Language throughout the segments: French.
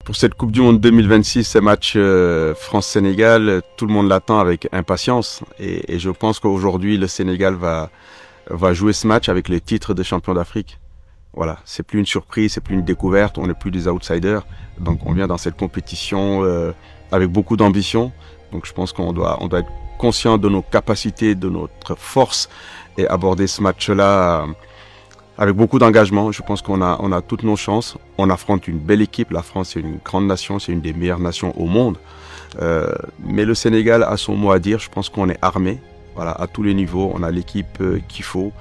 Pour cette Coupe du Monde 2026, ce match France-Sénégal, tout le monde l'attend avec impatience. Et je pense qu'aujourd'hui, le Sénégal va jouer ce match avec le titre de champion d'Afrique. Voilà, c'est plus une surprise, c'est plus une découverte, on n'est plus des outsiders. Donc on vient dans cette compétition avec beaucoup d'ambition. Donc je pense qu'on doit être conscient de nos capacités, de notre force et aborder ce match-là avec beaucoup d'engagement. Je pense qu'on a toutes nos chances. On affronte une belle équipe. La France, c'est une grande nation, c'est une des meilleures nations au monde. Mais le Sénégal a son mot à dire. Je pense qu'on est armé. Voilà, à tous les niveaux, on a l'équipe qu'il faut,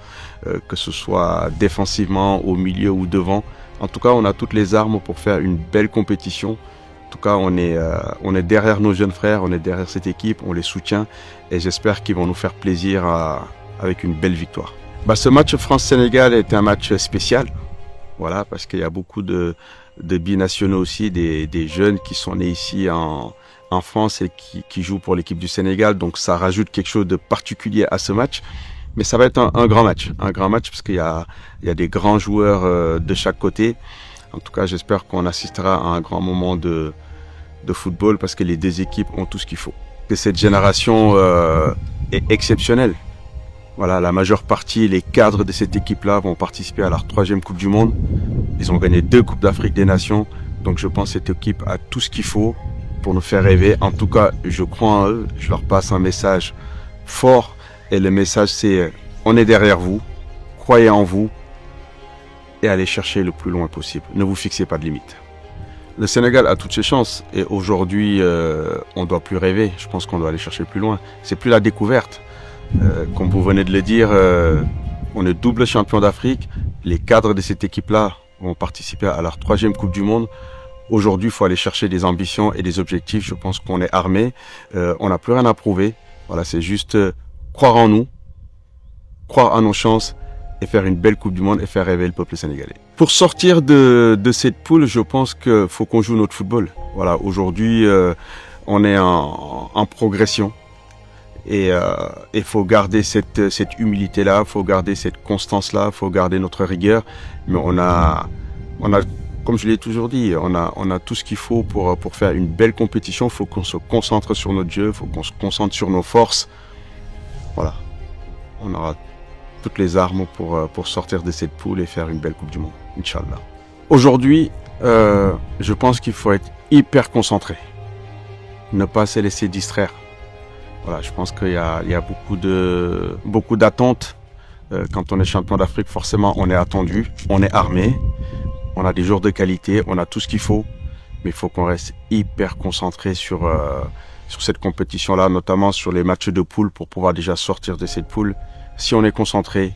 que ce soit défensivement, au milieu ou devant. En tout cas, on a toutes les armes pour faire une belle compétition. En tout cas, on est derrière nos jeunes frères, on est derrière cette équipe, on les soutient et j'espère qu'ils vont nous faire plaisir avec une belle victoire. Ce match France-Sénégal est un match spécial, voilà, parce qu'il y a beaucoup de binationaux aussi, des jeunes qui sont nés ici en France et qui jouent pour l'équipe du Sénégal. Donc ça rajoute quelque chose de particulier à ce match. Mais ça va être un grand match parce qu'il y a des grands joueurs de chaque côté. En tout cas, j'espère qu'on assistera à un grand moment de football parce que les deux équipes ont tout ce qu'il faut. Que cette génération est exceptionnelle. Voilà, la majeure partie, les cadres de cette équipe-là vont participer à leur 3e Coupe du Monde. Ils ont gagné 2 Coupes d'Afrique des Nations. Donc je pense que cette équipe a tout ce qu'il faut pour nous faire rêver. En tout cas, je crois en eux. Je leur passe un message fort. Et le message, c'est on est derrière vous. Croyez en vous. Et allez chercher le plus loin possible. Ne vous fixez pas de limite. Le Sénégal a toutes ses chances. Et aujourd'hui, on ne doit plus rêver. Je pense qu'on doit aller chercher plus loin. C'est plus la découverte. Comme vous venez de le dire, on est double champion d'Afrique. Les cadres de cette équipe-là vont participer à leur 3e Coupe du Monde. Aujourd'hui, il faut aller chercher des ambitions et des objectifs. Je pense qu'on est armé. On n'a plus rien à prouver. Voilà, c'est juste croire en nous, croire à nos chances et faire une belle Coupe du Monde et faire rêver le peuple sénégalais. Pour sortir de cette poule, je pense qu'il faut qu'on joue notre football. Voilà, aujourd'hui, on est en progression. Et il faut garder cette humilité-là, il faut garder cette constance-là, il faut garder notre rigueur. Mais on a, comme je l'ai toujours dit, on a tout ce qu'il faut pour faire une belle compétition. Il faut qu'on se concentre sur notre jeu, il faut qu'on se concentre sur nos forces. Voilà, on aura toutes les armes pour sortir de cette poule et faire une belle Coupe du Monde, Inch'Allah. Aujourd'hui, je pense qu'il faut être hyper concentré, ne pas se laisser distraire. Voilà, je pense qu'il y a beaucoup d'attentes. Quand on est champion d'Afrique, forcément, on est attendu, on est armé, on a des joueurs de qualité, on a tout ce qu'il faut. Mais il faut qu'on reste hyper concentré sur cette compétition-là, notamment sur les matchs de poule pour pouvoir déjà sortir de cette poule. Si on est concentré,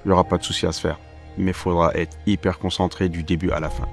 il n'y aura pas de souci à se faire. Mais il faudra être hyper concentré du début à la fin.